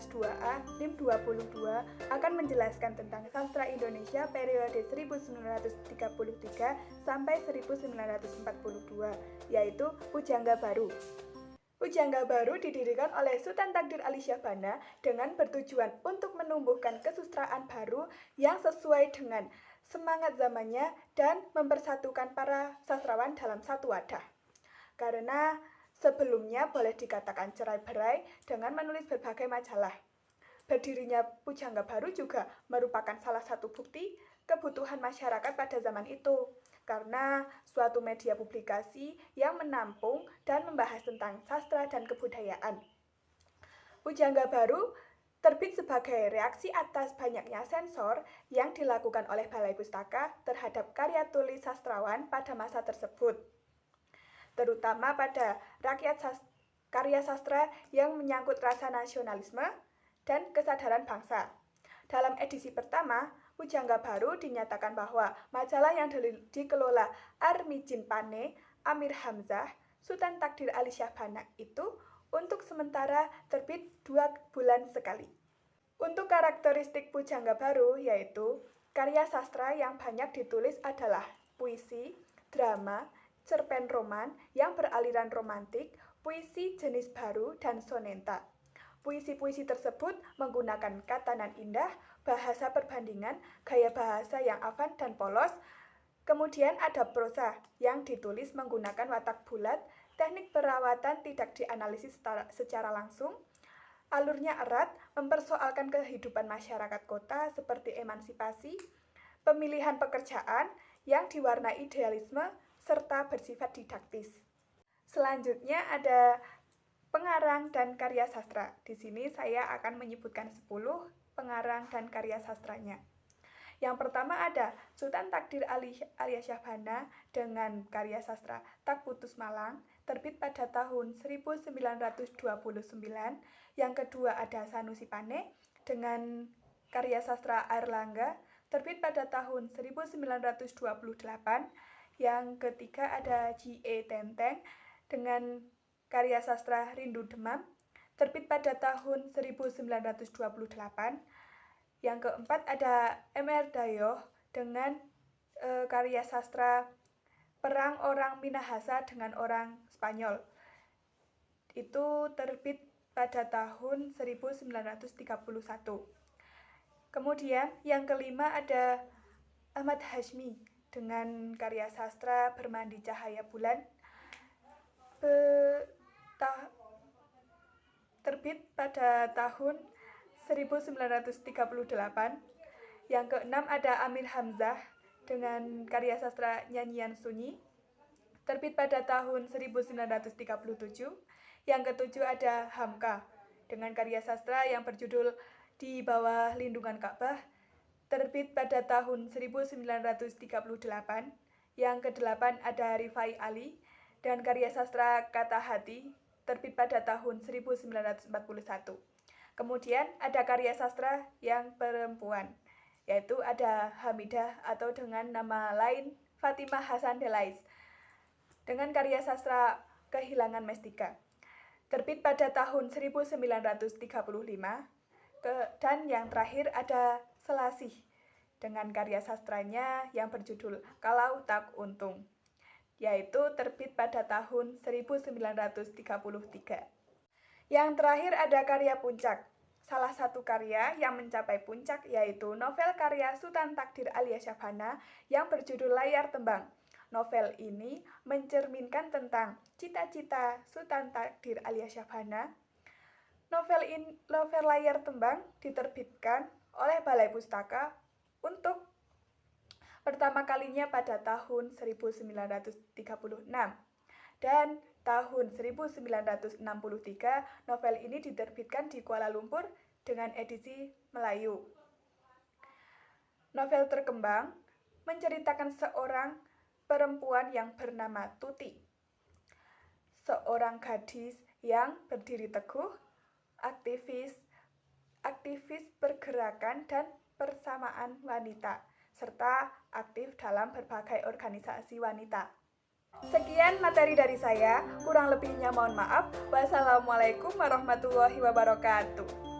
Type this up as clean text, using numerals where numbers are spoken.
kelas 2A NIM 22 akan menjelaskan tentang sastra Indonesia periode 1933 sampai 1942, yaitu Pujangga Baru. Pujangga Baru didirikan oleh Sultan Takdir Ali Syahbana dengan bertujuan untuk menumbuhkan kesusastraan baru yang sesuai dengan semangat zamannya dan mempersatukan para sastrawan dalam satu wadah. Karena sebelumnya boleh dikatakan cerai-berai dengan menulis berbagai majalah. Berdirinya Pujangga Baru juga merupakan salah satu bukti kebutuhan masyarakat pada zaman itu, karena suatu media publikasi yang menampung dan membahas tentang sastra dan kebudayaan. Pujangga Baru terbit sebagai reaksi atas banyaknya sensor yang dilakukan oleh Balai Pustaka terhadap karya tulis sastrawan pada masa tersebut, terutama pada karya sastra yang menyangkut rasa nasionalisme dan kesadaran bangsa. Dalam edisi pertama, Pujangga Baru dinyatakan bahwa majalah yang dikelola Armijin Pane, Amir Hamzah, Sultan Takdir Ali Syahbana itu untuk sementara terbit 2 bulan sekali. Untuk karakteristik Pujangga Baru yaitu karya sastra yang banyak ditulis adalah puisi, drama, cerpen roman yang beraliran romantik, puisi jenis baru, dan soneta. Puisi-puisi tersebut menggunakan kata nan indah, bahasa perbandingan, gaya bahasa yang afan dan polos. Kemudian ada prosa yang ditulis menggunakan watak bulat, teknik perawatan tidak dianalisis secara langsung, alurnya erat, mempersoalkan kehidupan masyarakat kota seperti emansipasi, pemilihan pekerjaan yang diwarnai idealisme, serta bersifat didaktis. Selanjutnya ada pengarang dan karya sastra. Di sini saya akan menyebutkan 10 pengarang dan karya sastranya. Yang pertama ada Sultan Takdir Ali Syahbana dengan karya sastra Tak Putus Malang, terbit pada tahun 1929. Yang kedua ada Sanusi Pane dengan karya sastra Airlangga, terbit pada tahun 1928. Yang ketiga ada J.E. Tenteng dengan karya sastra Rindu Demam, terbit pada tahun 1928. Yang keempat ada M.R. Dayoh dengan karya sastra Perang Orang Minahasa dengan Orang Spanyol. Itu terbit pada tahun 1931. Kemudian yang kelima ada Ahmad Hashmi dengan karya sastra Bermandi Cahaya Bulan, terbit pada tahun 1938. Yang keenam ada Amir Hamzah dengan karya sastra Nyanyian Sunyi, terbit pada tahun 1937. Yang ketujuh ada Hamka dengan karya sastra yang berjudul Di Bawah Lindungan Ka'bah, terbit pada tahun 1938. Yang kedelapan ada Rifai Ali dan karya sastra Kata Hati, terbit pada tahun 1941. Kemudian ada karya sastra yang perempuan, yaitu ada Hamidah atau dengan nama lain Fatimah Hasan Delais dengan karya sastra Kehilangan Mestika, terbit pada tahun 1935. Dan yang terakhir ada Selasih dengan karya sastranya yang berjudul Kalau Tak Untung, yaitu terbit pada tahun 1933. Yang terakhir ada karya puncak. Salah satu karya yang mencapai puncak yaitu novel karya Sultan Takdir Ali Syahbana yang berjudul Layar Tembang. Novel ini mencerminkan tentang cita-cita Sultan Takdir Ali Syahbana. Novel Layar Tembang diterbitkan oleh Balai Pustaka untuk pertama kalinya pada tahun 1936 dan tahun 1963 novel ini diterbitkan di Kuala Lumpur dengan edisi Melayu. Novel Terkembang menceritakan seorang perempuan yang bernama Tuti, seorang gadis yang berdiri teguh, aktivis pergerakan dan persamaan wanita, serta aktif dalam berbagai organisasi wanita. Sekian materi dari saya, kurang lebihnya mohon maaf. Wassalamualaikum warahmatullahi wabarakatuh.